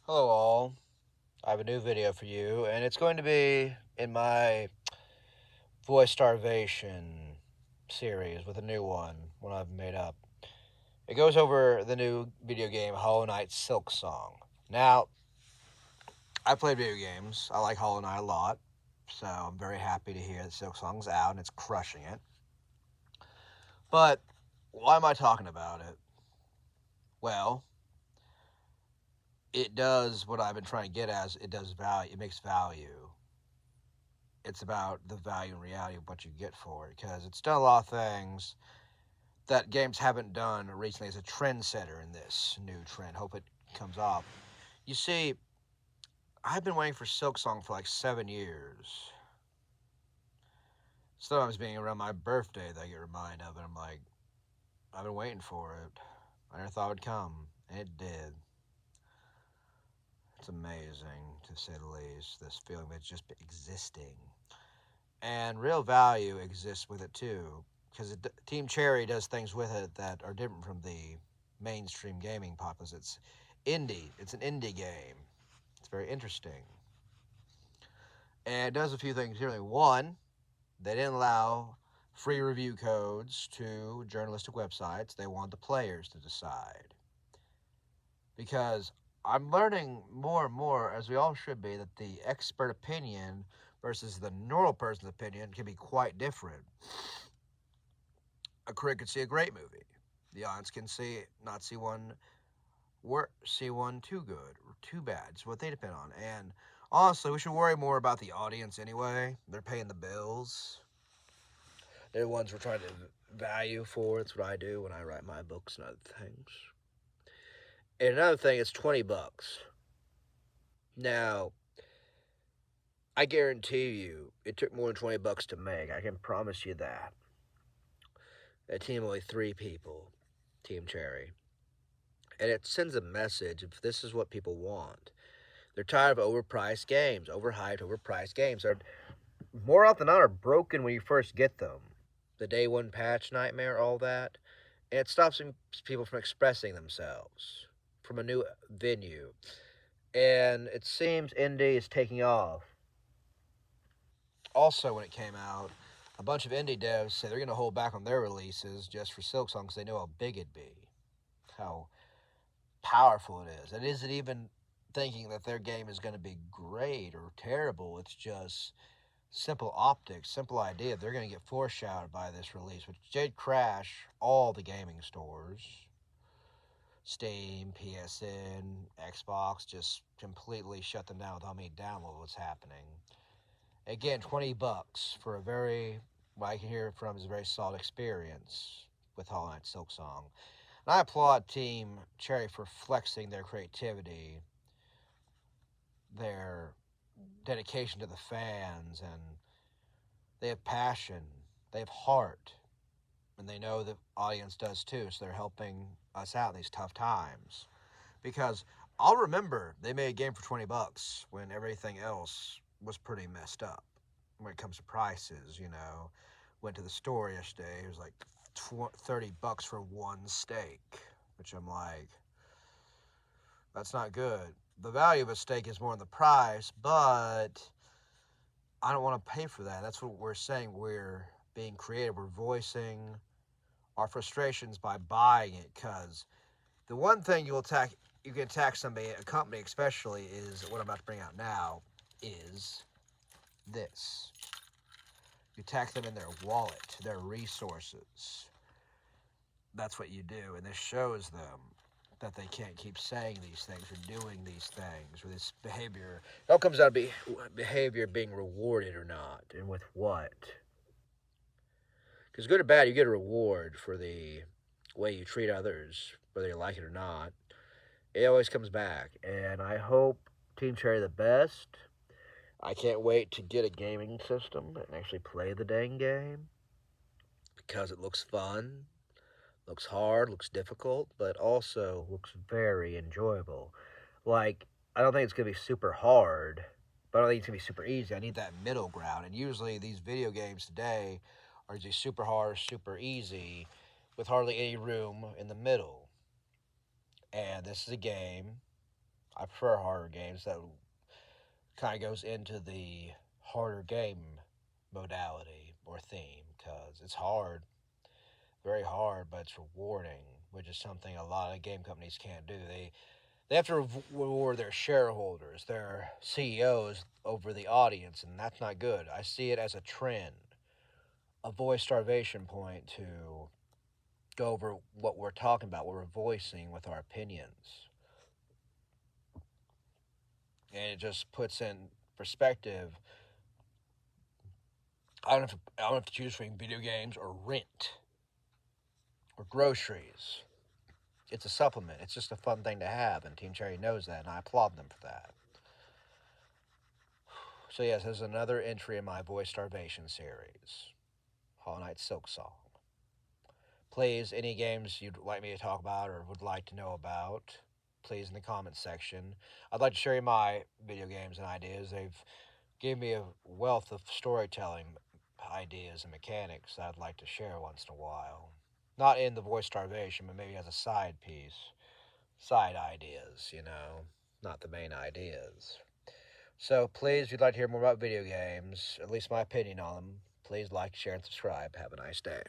Hello all, I have a new video for you, and it's going to be in my voice Starvation series with a new one I've made up. It goes over the new video game Hollow Knight Silksong. Now, I play video games. I like Hollow Knight a lot, so I'm very happy to hear that Silksong's out and it's crushing it. But why am I talking about it? Well, it does what I've been trying to get at. It does value. It makes value. It's about the value and reality of what you get for it, because it's done a lot of things that games haven't done recently as a trendsetter in this new trend. Hope it comes off. You see, I've been waiting for Silksong for like 7 years. Sometimes being around my birthday that I get reminded of it. I'm like, I've been waiting for it. I never thought it would come, and it did. It's amazing, to say the least, this feeling of it's just existing. And real value exists with it too, because Team Cherry does things with it that are different from the mainstream gaming populace. It's indie. It's an indie game. It's very interesting, and it does a few things differently. One, they didn't allow free review codes to journalistic websites. They want the players to decide, because I'm learning more and more, as we all should be, that the expert opinion versus the normal person's opinion can be quite different. A critic could see a great movie. The audience can not see one too good or too bad. It's what they depend on. And honestly, we should worry more about the audience anyway. They're paying the bills. They're the ones we're trying to value for. It's what I do when I write my books and other things. And another thing, it's $20. Now, I guarantee you, it took more than $20 to make. I can promise you that. A team of only 3 people, Team Cherry. And it sends a message if this is what people want. They're tired of overpriced games, overhyped, overpriced games. They're more often than not are broken when you first get them. The day one patch nightmare, all that. And it stops people from expressing themselves from a new venue. And it seems indie is taking off. Also, when it came out, a bunch of indie devs say they're going to hold back on their releases just for Silksong because they know how big it'd be, how powerful it is. It isn't even thinking that their game is going to be great or terrible. It's just simple optics, simple idea. They're going to get foreshadowed by this release, which did crash all the gaming stores. Steam, PSN, Xbox just completely shut them down with how many downloads was happening. Again, $20 for a very, what I can hear from is a very solid experience with Hollow Knight Silksong. And I applaud Team Cherry for flexing their creativity, their dedication to the fans, and they have passion, they have heart, and they know the audience does too, so they're helping us out in these tough times. Because I'll remember they made a game for $20 when everything else was pretty messed up when it comes to prices. Went to the store yesterday, it was like $30 for one steak, which I'm like, that's not good. The value of a steak is more in the price, but I don't want to pay for that. That's what we're saying. We're being creative. We're voicing our frustrations by buying it, because the one thing you can attack somebody, a company especially, is what I'm about to bring out now, is this. You attack them in their wallet, their resources. That's what you do, and this shows them that they can't keep saying these things or doing these things or this behavior. It all comes down to behavior being rewarded or not, and with what. Because good or bad, you get a reward for the way you treat others, whether you like it or not. It always comes back, and I hope Team Cherry the best. I can't wait to get a gaming system and actually play the dang game, because it looks fun, looks hard, looks difficult, but also looks very enjoyable. Like, I don't think it's going to be super hard, but I don't think it's going to be super easy. I need that middle ground, and usually these video games today are just super hard, super easy, with hardly any room in the middle. And this is a game I prefer harder games that kind of goes into the harder game modality or theme because it's hard, very hard, but it's rewarding, which is something a lot of game companies can't do. They have to reward their shareholders, their CEOs over the audience, and that's not good. I see it as a trend, a voice starvation point to go over what we're talking about, what we're voicing with our opinions. And it just puts in perspective. I don't have to choose between video games or rent or groceries. It's a supplement. It's just a fun thing to have, and Team Cherry knows that, and I applaud them for that. So yes, there's another entry in my voice starvation series, Hollow Knight Silksong. Please, any games you'd like me to talk about or would like to know about, please in the comments section. I'd like to share my video games and ideas. They've given me a wealth of storytelling ideas and mechanics that I'd like to share once in a while. Not in the voice starvation, but maybe as a side piece. Side ideas, not the main ideas. So please, if you'd like to hear more about video games, at least my opinion on them, please like, share, and subscribe. Have a nice day.